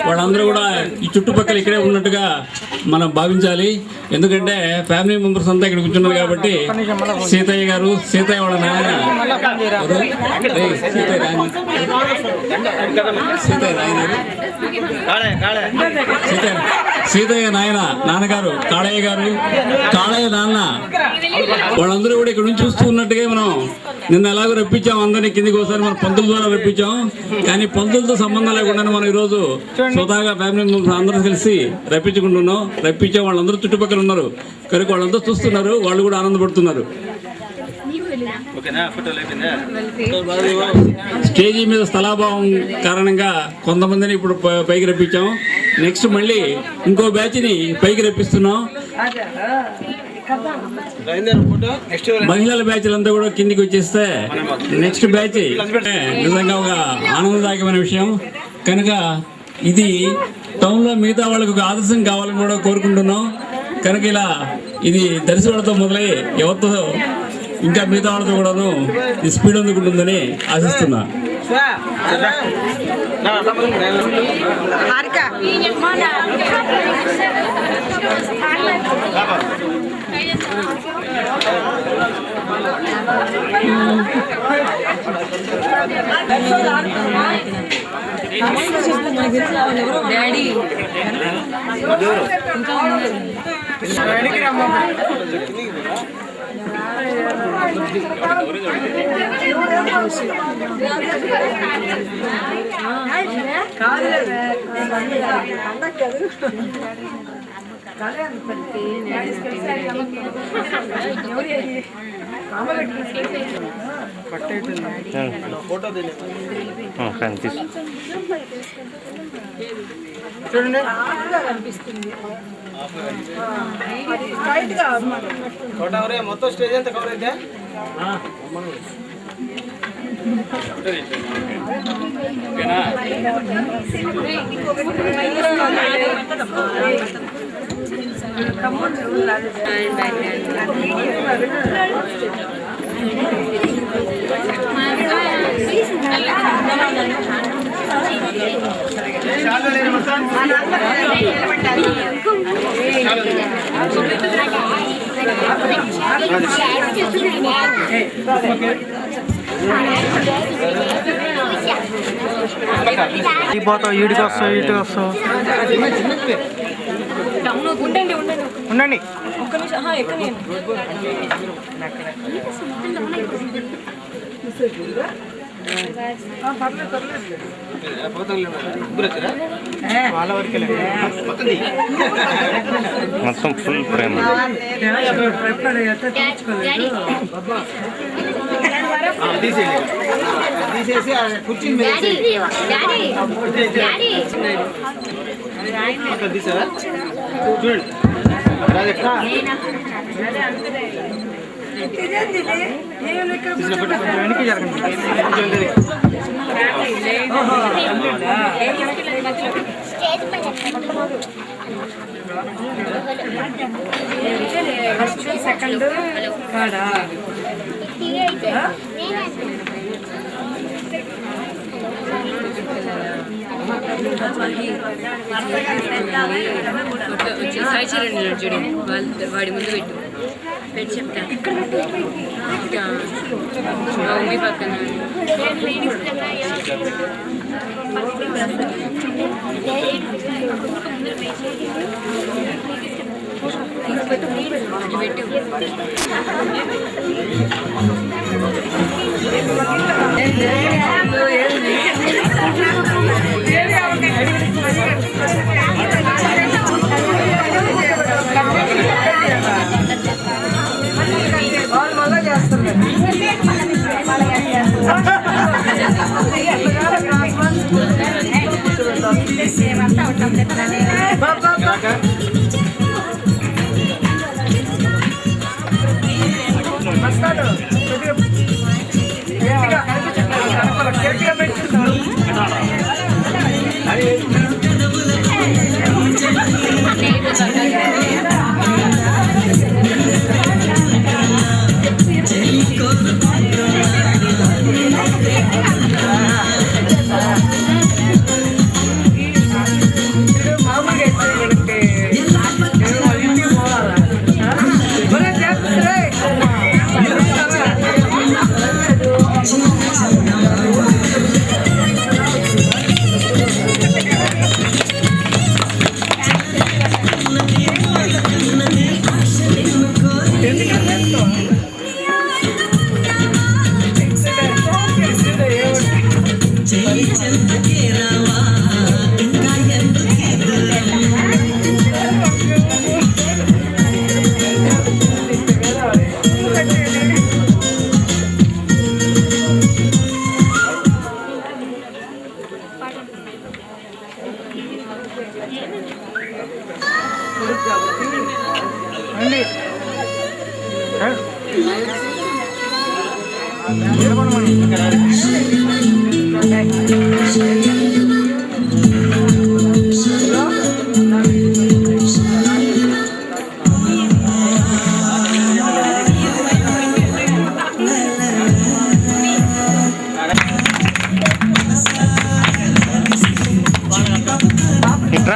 వాళ్ళందరూ కూడా ఈ చుట్టుపక్కల ఇక్కడే ఉన్నట్టుగా మనం భావించాలి. ఎందుకంటే ఫ్యామిలీ మెంబర్స్ అంతా ఇక్కడ కూర్చున్నారు కాబట్టి. సీతయ్య గారు, సీతయ్య వాళ్ళ నాయన సీతయ్య నాన్నగారు కాళయ్య గారు, కాళయ్య నాన్న వాళ్ళందరూ కూడా ఇక్కడ నుంచి చూస్తూ ఉన్నట్టుగా మనం నిన్న ఎలాగో రప్పించాం అందరినీ కిందికి. ఒకసారి మనం పంతుల ద్వారా రప్పించాం, కానీ పంతులతో సంబంధం లేకుండా మనం ఈరోజు స్వతహాగా ఫ్యామిలీ మెంబర్స్ అందరూ కలిసి రప్పించాం. వాళ్ళందరూ చుట్టుపక్కల ఉన్నారు కనుక వాళ్ళందరూ చూస్తున్నారు, వాళ్ళు కూడా ఆనందపడుతున్నారు. స్టేజీ మీద స్థలాభావం కారణంగా కొంతమందిని ఇప్పుడు పైకి రప్పించాం. నెక్స్ట్ మళ్ళీ ఇంకో బ్యాచ్ని పైకి రప్పిస్తున్నాం. మహిళల బ్యాచ్లంతా కూడా కిందికి వచ్చేస్తే నెక్స్ట్ బ్యాచ్ నిజంగా ఒక ఆనందదాయకమైన విషయం. కనుక ఇది టౌన్లో మిగతా వాళ్ళకు ఒక ఆదర్శం కావాలని కూడా కోరుకుంటున్నాం. కనుక ఇలా ఇది దర్శకులతో మొదలై ఎవరితో ఇంకా మిగతా వాళ్ళతో కూడాను ఈ స్పీడ్ అందుకుంటుందని ఆశిస్తున్నా. డాడీ చూడండి మొత్తం స్టేజ్ అంతా కవర్ అయితే పోతావు ఈడికి వస్తావు ఇటుకి వస్తావు. ఉండండి ఒక్క నిమిషం మొత్తం ఫుల్ ప్రేమ. తీసేసి కూర్చుని తీసారా చూడండి. వెనక్కి జరగండి. ఫస్ట్ సెకండ్ కాడా సాయి చరణ్ చూడు వాడి ముందు పెట్టి చెప్తా. మమ్మీ పక్కన పెట్టు. వాళ్ళు మళ్ళా చేస్తున్నారు. వస్తాడు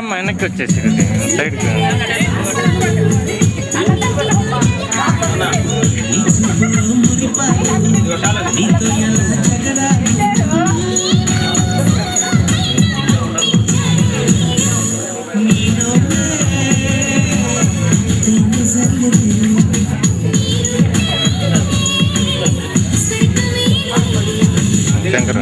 రామ్మ వెనక్కి వచ్చేసి సైడ్కి. శంకర్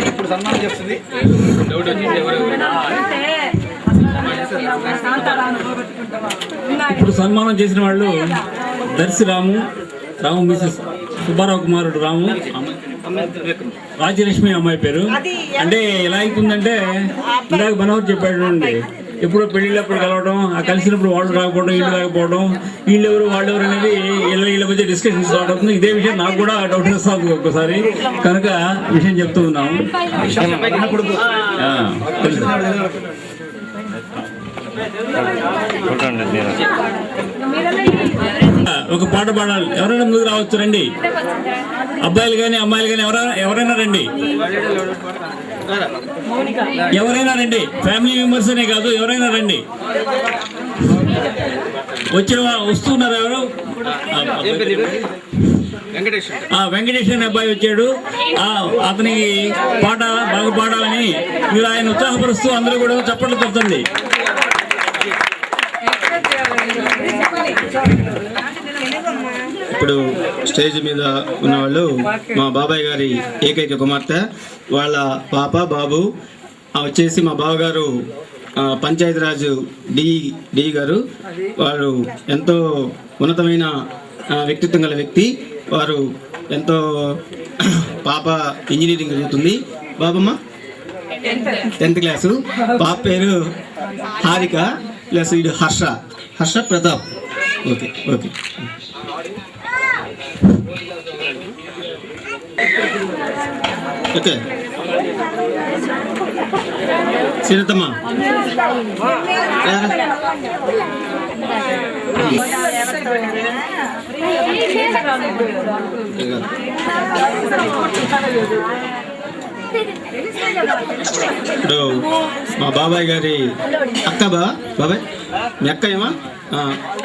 ఇప్పుడు సన్మానం చేస్తుంది. ఇప్పుడు సన్మానం చేసిన వాళ్ళు దర్శి రాము మిసెస్ సుబ్బారావు కుమారుడు రాము, రాజ్యలక్ష్మి అమ్మాయి పేరు. అంటే ఎలా అవుతుందంటే ఇందాక మనోహర్ చెప్పాడు అండి, ఎప్పుడో పెళ్ళిళ్ళప్పుడు కలవడం, ఆ కలిసినప్పుడు వాళ్ళు రాకపోవడం, వీళ్ళు రాకపోవడం, వీళ్ళెవరు వాళ్ళెవరు అనేది వీళ్ళ మధ్య డిస్కషన్ స్టార్ట్ అవుతుంది. ఇదే విషయం నాకు కూడా డౌట్ వస్తుంది ఒక్కసారి, కనుక విషయం చెప్తూ ఉన్నాము. తెలుసు. ఒక పాట పాడాలి. ఎవరైనా ముందుకు రావచ్చు, రండి. అబ్బాయిలు కానీ అమ్మాయిలు కానీ ఎవరైనా రండి, ఎవరైనా రండి. ఫ్యామిలీ మెంబర్స్ అనే కాదు, ఎవరైనా రండి. వస్తున్నారు ఎవరు? వెంకటేష్ అనే అబ్బాయి వచ్చాడు. అతనికి పాట బాగా పాడాలని మీరు ఆయన ఉత్సాహపరుస్తూ అందరూ కూడా చప్పట్లు కొడుతుంది. ఇప్పుడు స్టేజ్ మీద ఉన్నవాళ్ళు మా బాబాయ్ గారి ఏకైక కుమార్తె, వాళ్ళ పాప బాబు వచ్చేసి మా బావగారు పంచాయతీరాజ్ డి గారు. వారు ఎంతో ఉన్నతమైన వ్యక్తిత్వం గల వ్యక్తి. వారు ఎంతో పాప ఇంజనీరింగ్ చదువుతుంది. బాబమ్మ 10th క్లాసు. పాప పేరు హారిక ప్లస్ వీడు Harsha Pratap. Okay okay. Okay సీనత్తమ్మ ఇప్పుడు మా బాబాయ్ గారి అక్క బాబాయ్ మీ అక్క ఏమా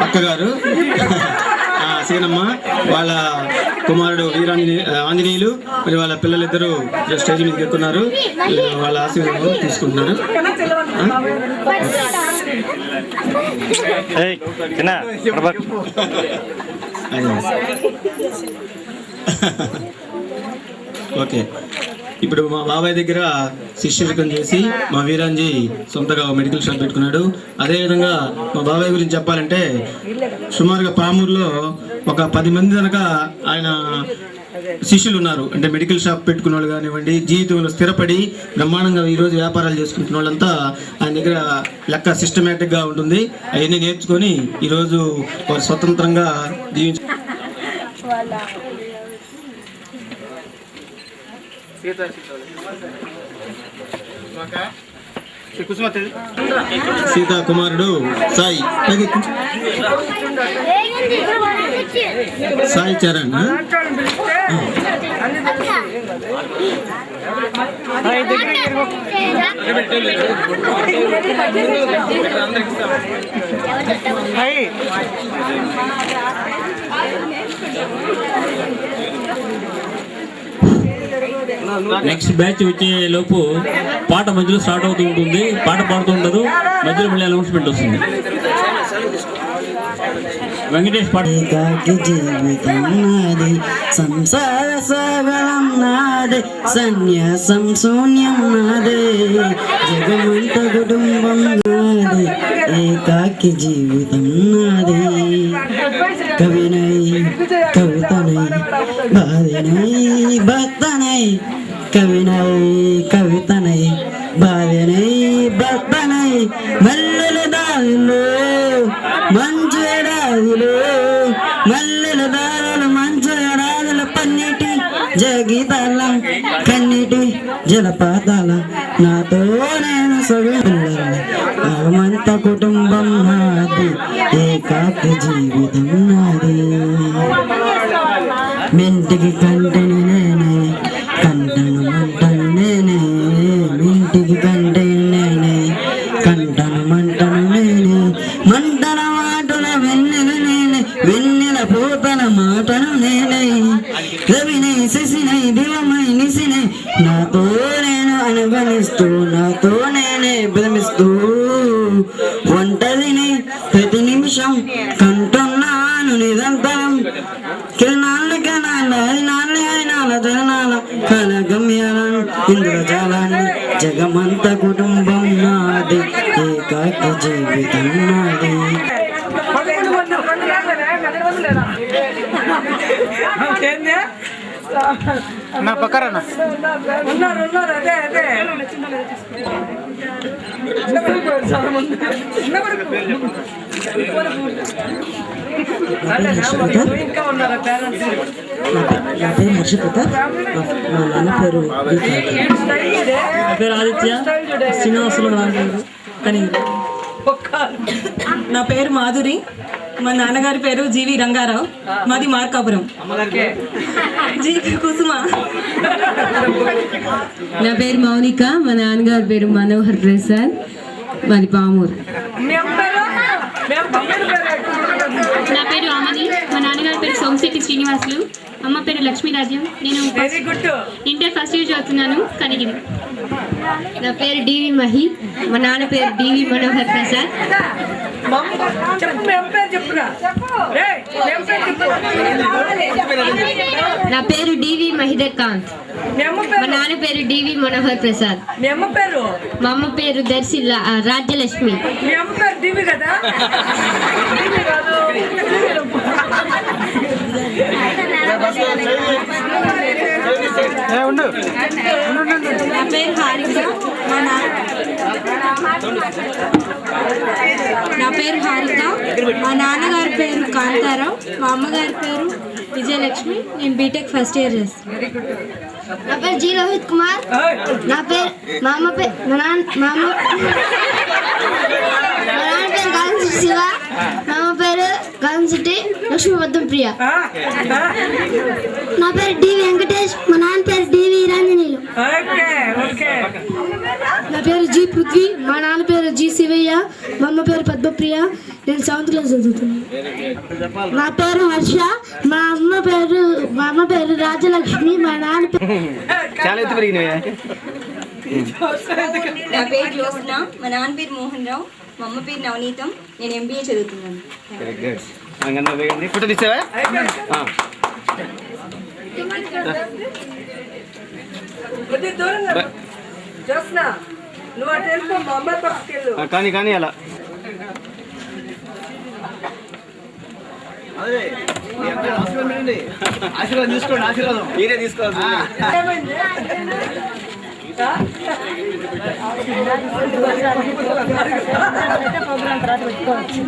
అక్కగారు సీనమ్మ వాళ్ళ కుమారుడు ఆంజనేయులు మరి వాళ్ళ పిల్లలిద్దరూ స్టేజ్ మీదకి ఎక్కున్నారు. వాళ్ళ ఆశీర్వాదం తీసుకుంటున్నారు. ఓకే ఇప్పుడు మా బాబాయ్ దగ్గర శిష్యులకం చేసి మా వీరాంజీ సొంతగా మెడికల్ షాప్ పెట్టుకున్నాడు. అదేవిధంగా మా బాబాయ్ గురించి చెప్పాలంటే సుమారుగా పామూరులో ఒక 10 మంది కనుక ఆయన శిష్యులు ఉన్నారు. అంటే మెడికల్ షాప్ పెట్టుకున్న వాళ్ళు కానివ్వండి, జీవితంలో స్థిరపడి బ్రహ్మాండంగా ఈరోజు వ్యాపారాలు చేసుకుంటున్న వాళ్ళంతా ఆయన దగ్గర లెక్క సిస్టమేటిక్గా ఉంటుంది. అవన్నీ నేర్చుకొని ఈరోజు వారు స్వతంత్రంగా జీవించ సీతా కుమారుడు సాయి చరణ్. నెక్స్ట్ బ్యాచ్ వచ్చే లోపు పాట మధ్యలో స్టార్ట్ అవుతూ ఉంటుంది. పాట పాడుతూ ఉంటారు, మధ్యలో మళ్ళీ అనౌన్స్మెంట్ వస్తుంది. వెంకటేష్ పాట. జీవితం నాది, సంసార సాగరం నాదే, సన్యాసం శూన్యం నాదే, జగమంత కుటుంబం నాది, ఏకాకి జీవితం నాది. కవినై కవితనై బాధినై భక్తనై, కవినై కవితనై బాధినై భక్తనై, మల్లెల దారిలో మంచు ఎడాదిలో, మల్లెల దారులు మంచు ఎడాదుల పన్నిటి జగితాల కన్నిటి జలపాతాల, నాతో నేను సగమంత కుటుంబం నాది, ఏకాకి జీవితం నాది. మెంటికి కంటిని నేనే, కంటను మంటను నేనే, మింటికి కంటిని నేనే, కంటను మంటను నేనే, మంటల మాటల వెన్నెల నేనే, వెన్నెల పూతల మాటను నేనే, రవినై శశినై దివమై నిశినై, నాతో నేను అనుగమిస్తూ, నాతో నేనే భ్రమిస్తూ, ఒంటరిని ప్రతి నిమిషం కంటున్నాను నిరంతరం, కిరణాలు కిరణాలు హరినాళ్ళు హరినాల జనాల కలగమ్యాలను ఇంద్రజాలాన్ని, జగమంత కుటుంబం నాది, ఏకాకి జీవితం నాది. నా పక్కన ఉన్నారు అదే అదే ఇంకా ఉన్నారు పేరెంట్స్. నా పేరు హర్షప్రత, మా నాన్న పేరు నా పేరు ఆదిత్య శ్రీనివాసులు కానీ. నా పేరు మాధురి, మా నాన్నగారి పేరు జీవి రంగారావు, మాది మార్కాపురం. జీవి కుసుమ. నా పేరు మౌనిక, మా నాన్నగారి పేరు మనోహర్ ప్రసాద్, మాది పామూరు. నా పేరు ఆమని, మా నాన్నగారి పేరు సోమశెట్టి శ్రీనివాసులు, అమ్మ పేరు లక్ష్మీరాజ్యం. నేను ఇంటర్ ఫస్ట్ ఇయర్ చదువుతున్నాను కనిగిరి. నా పేరు డివి మహి, మా నాన్న పేరు డివి మనోహర్ ప్రసాద్. నా పేరు డివి మహిదర్ కాంత్, మా నాన్న పేరు డివి మనోహర్ ప్రసాద్. మా అమ్మ పేరు దర్శి రాజ్యలక్ష్మి. ఉండు నా పేరు హారిక మా నాన్నగారి పేరు కాంతారావు, మా అమ్మగారి పేరు విజయలక్ష్మి. నేను బీటెక్ ఫస్ట్ ఇయర్ చేస్తాను. నా పేరు జీ రోహిత్ కుమార్. నా పేరు మా నాన్న పేరు గాంధీ శివ. మా అమ్మ పేరు గాంధీ లక్ష్మీవర్ధన్ ప్రియ. నా పేరు డి వెంకటేష్. మా నాన్న పేరు డివి రాంజనీయులు. నా పేరు జీ పృథ్వీ. మా నాన్న పేరు జీ శివయ్య. మా అమ్మ పేరు పద్మప్రియ. నేను 7th క్లాస్ చదువుతున్నాను. నా పేరు హర్ష. మా అమ్మ పేరు రాజలక్ష్మి. మా నాన్న చాలా ఎత్తు పెరిగినాయి. నా పేరు జ్యోత్స్న. మా నాన్న పేరు మోహన్ రావు. మా అమ్మ పేరు నవనీతం. నేను MBA చదువుతున్నాను. Very good. ఫోటో తీసావా? కానీ అలా ఆశీర్వాదం తీసుకోండి. ఆశీర్వాదం మీరే తీసుకోవాలి. ప్రోగ్రామ్ తర్వాత పెట్టుకోవచ్చు.